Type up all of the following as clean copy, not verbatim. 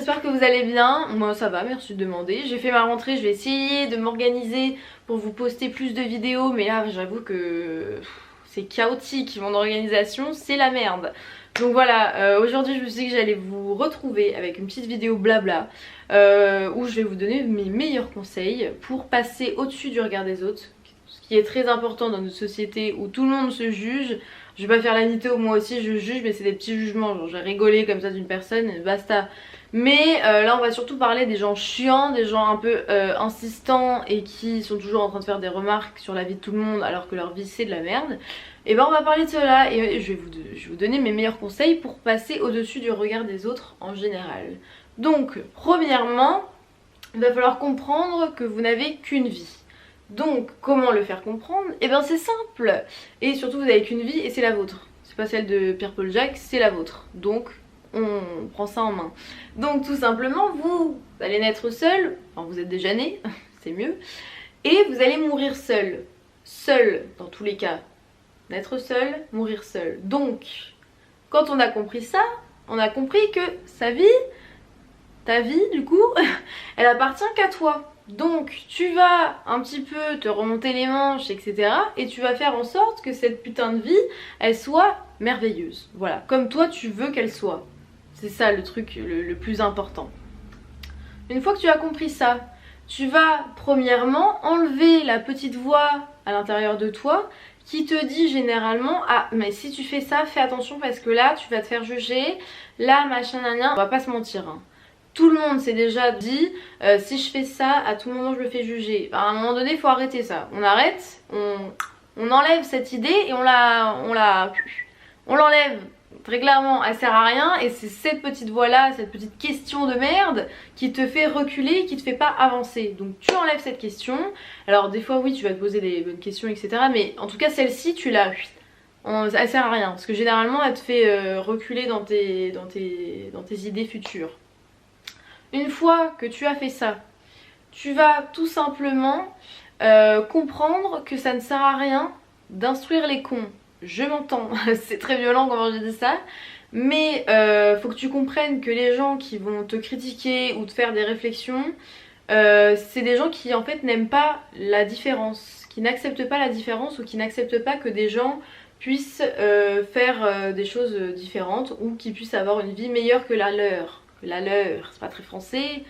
j'espère que vous allez bien. Moi ça va, merci de demander. J'ai fait ma rentrée, je vais essayer de m'organiser pour vous poster plus de vidéos, mais là j'avoue que c'est chaotique, mon organisation, c'est la merde. Donc voilà, aujourd'hui je me suis dit que j'allais vous retrouver avec une petite vidéo blabla où je vais vous donner mes meilleurs conseils pour passer au-dessus du regard des autres, ce qui est très important dans notre société où tout le monde se juge. Je vais pas faire la mytho, moi aussi je juge, mais c'est des petits jugements, genre j'ai rigolé comme ça d'une personne et basta. Mais là on va surtout parler des gens chiants, des gens un peu insistants et qui sont toujours en train de faire des remarques sur la vie de tout le monde alors que leur vie c'est de la merde. Et ben on va parler de cela et je vais vous donner mes meilleurs conseils pour passer au-dessus du regard des autres en général. Donc premièrement, il va falloir comprendre que vous n'avez qu'une vie. Donc comment le faire comprendre? Eh bien c'est simple. Et surtout vous n'avez qu'une vie et c'est la vôtre. C'est pas celle de Pierre-Paul Jacques, c'est la vôtre. Donc on prend ça en main. Donc tout simplement vous allez naître seul, enfin vous êtes déjà né, c'est mieux. Et vous allez mourir seul. Seul dans tous les cas. Naître seul, mourir seul. Donc quand on a compris ça, on a compris que sa vie, ta vie du coup, elle appartient qu'à toi. Donc tu vas un petit peu te remonter les manches, etc. Et tu vas faire en sorte que cette putain de vie, elle soit merveilleuse. Voilà, comme toi tu veux qu'elle soit. C'est ça le truc le plus important. Une fois que tu as compris ça, tu vas premièrement enlever la petite voix à l'intérieur de toi qui te dit généralement « Ah, mais si tu fais ça, fais attention parce que là, tu vas te faire juger, là, machin, nan, on va pas se mentir. Hein. » Tout le monde s'est déjà dit si je fais ça, à tout moment je me fais juger. À un moment donné, il faut arrêter ça. On arrête, on enlève cette idée et on l'enlève très clairement. Elle sert à rien et c'est cette petite voix là, cette petite question de merde qui te fait reculer, qui te fait pas avancer. Donc tu enlèves cette question. Alors des fois oui, tu vas te poser des bonnes questions, etc. Mais en tout cas celle-ci, tu l'as. Elle sert à rien parce que généralement elle te fait reculer dans tes idées futures. Une fois que tu as fait ça, tu vas tout simplement comprendre que ça ne sert à rien d'instruire les cons. Je m'entends, c'est très violent comment je dis ça, mais faut que tu comprennes que les gens qui vont te critiquer ou te faire des réflexions, c'est des gens qui en fait n'aiment pas la différence, qui n'acceptent pas la différence ou qui n'acceptent pas que des gens puissent faire des choses différentes ou qui puissent avoir une vie meilleure que la leur. La leur, c'est pas très français,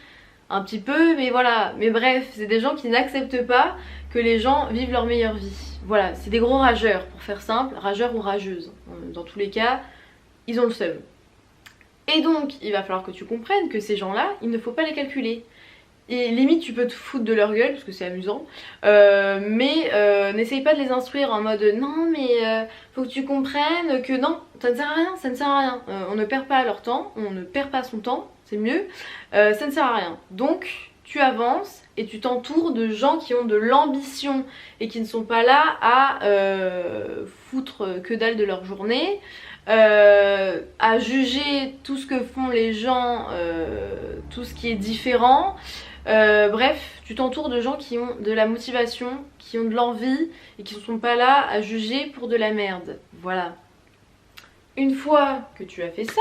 un petit peu, mais voilà. Mais bref, c'est des gens qui n'acceptent pas que les gens vivent leur meilleure vie. Voilà, c'est des gros rageurs, pour faire simple, rageurs ou rageuses. Dans tous les cas, ils ont le seum. Et donc, il va falloir que tu comprennes que ces gens-là, il ne faut pas les calculer. Et limite tu peux te foutre de leur gueule parce que c'est amusant, mais n'essaye pas de les instruire en mode non mais faut que tu comprennes que non, ça ne sert à rien, ça ne sert à rien, on ne perd pas leur temps, on ne perd pas son temps, c'est mieux, ça ne sert à rien. Donc tu avances et tu t'entoures de gens qui ont de l'ambition et qui ne sont pas là à foutre que dalle de leur journée, à juger tout ce que font les gens, tout ce qui est différent. Bref, tu t'entoures de gens qui ont de la motivation, qui ont de l'envie et qui ne sont pas là à juger pour de la merde. Voilà. Une fois que tu as fait ça,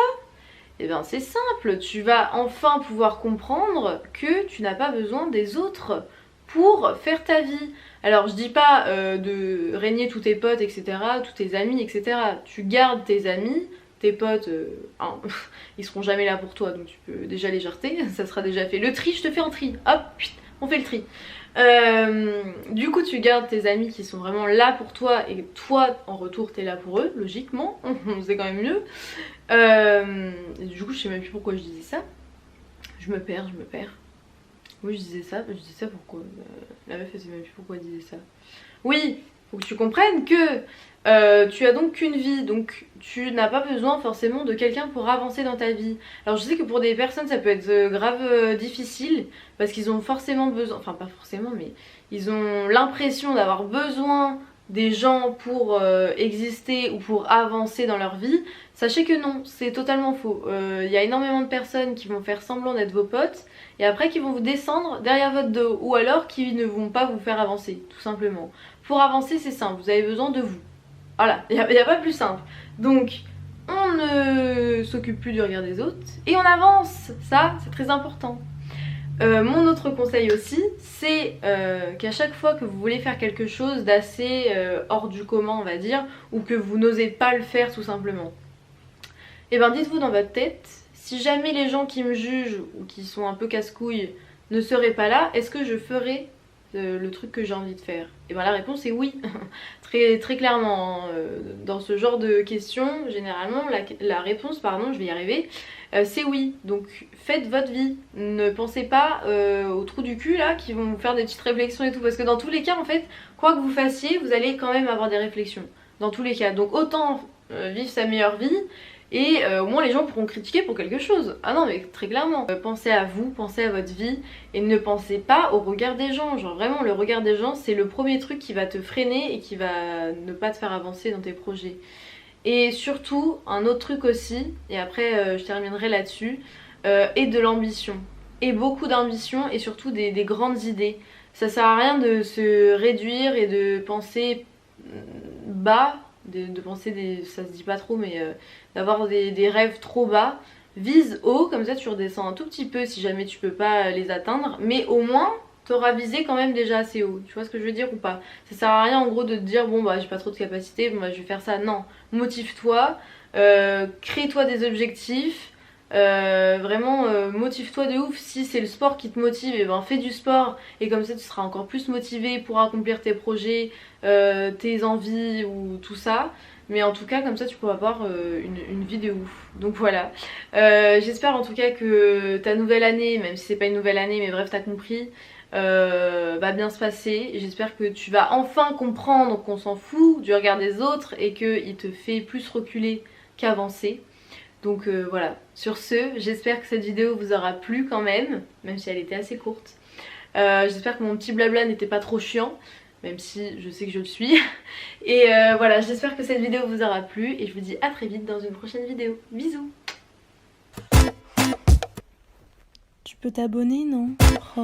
eh bien c'est simple, tu vas enfin pouvoir comprendre que tu n'as pas besoin des autres pour faire ta vie. Alors je dis pas de régner tous tes potes, etc., tous tes amis, etc. Tu gardes tes amis, tes potes, ils seront jamais là pour toi, donc tu peux déjà les jarter, ça sera déjà fait. Le tri, je te fais un tri, hop, on fait le tri. Du coup tu gardes tes amis qui sont vraiment là pour toi et toi en retour t'es là pour eux, logiquement, c'est quand même mieux. Du coup je sais même plus pourquoi je disais ça. Je me perds. Oui je disais ça pourquoi la meuf elle sait même plus pourquoi elle disait ça. Oui, faut que tu comprennes que tu as donc qu'une vie, donc tu n'as pas besoin forcément de quelqu'un pour avancer dans ta vie. Alors je sais que pour des personnes ça peut être grave difficile parce qu'ils ont forcément besoin, enfin pas forcément mais ils ont l'impression d'avoir besoin des gens pour exister ou pour avancer dans leur vie. Sachez que non, c'est totalement faux. Y a énormément de personnes qui vont faire semblant d'être vos potes et après qui vont vous descendre derrière votre dos ou alors qui ne vont pas vous faire avancer, tout simplement. Pour avancer c'est simple, vous avez besoin de vous. Voilà, il n'y a pas plus simple. Donc on ne s'occupe plus du regard des autres et on avance. Ça, c'est très important. Mon autre conseil aussi, c'est qu'à chaque fois que vous voulez faire quelque chose d'assez hors du commun, on va dire, ou que vous n'osez pas le faire tout simplement, et ben dites-vous dans votre tête, si jamais les gens qui me jugent ou qui sont un peu casse-couilles ne seraient pas là, est-ce que je ferais le truc que j'ai envie de faire? Et ben la réponse est oui. Très clairement, dans ce genre de questions, généralement la réponse, pardon, je vais y arriver, c'est oui. Donc faites votre vie, ne pensez pas aux trous du cul là qui vont vous faire des petites réflexions et tout, parce que dans tous les cas en fait, quoi que vous fassiez, vous allez quand même avoir des réflexions, dans tous les cas. Donc autant vivre sa meilleure vie. Et au moins les gens pourront critiquer pour quelque chose. Ah non mais très clairement, pensez à vous, pensez à votre vie et ne pensez pas au regard des gens. Genre vraiment le regard des gens c'est le premier truc qui va te freiner et qui va ne pas te faire avancer dans tes projets. Et surtout un autre truc aussi, et après je terminerai là-dessus, et de l'ambition. Et beaucoup d'ambition et surtout des grandes idées. Ça sert à rien de se réduire et de penser bas. De penser ça se dit pas trop mais d'avoir des rêves trop bas. Vise haut, comme ça tu redescends un tout petit peu si jamais tu peux pas les atteindre, mais au moins t'auras visé quand même déjà assez haut, tu vois ce que je veux dire ou pas? Ça sert à rien en gros de te dire bon bah j'ai pas trop de capacité, bon bah je vais faire ça, non, motive-toi, crée-toi des objectifs. Vraiment motive-toi de ouf. Si c'est le sport qui te motive, et ben fais du sport et comme ça tu seras encore plus motivé pour accomplir tes projets, tes envies ou tout ça. Mais en tout cas comme ça tu pourras avoir une vie de ouf. Donc voilà, j'espère en tout cas que ta nouvelle année, même si c'est pas une nouvelle année mais bref t'as compris, va bien se passer. J'espère que tu vas enfin comprendre qu'on s'en fout du regard des autres et qu'il te fait plus reculer qu'avancer. Donc voilà, sur ce, j'espère que cette vidéo vous aura plu quand même si elle était assez courte. J'espère que mon petit blabla n'était pas trop chiant, même si je sais que je le suis. Et voilà, j'espère que cette vidéo vous aura plu et je vous dis à très vite dans une prochaine vidéo. Bisous. Tu peux t'abonner, non? Oh.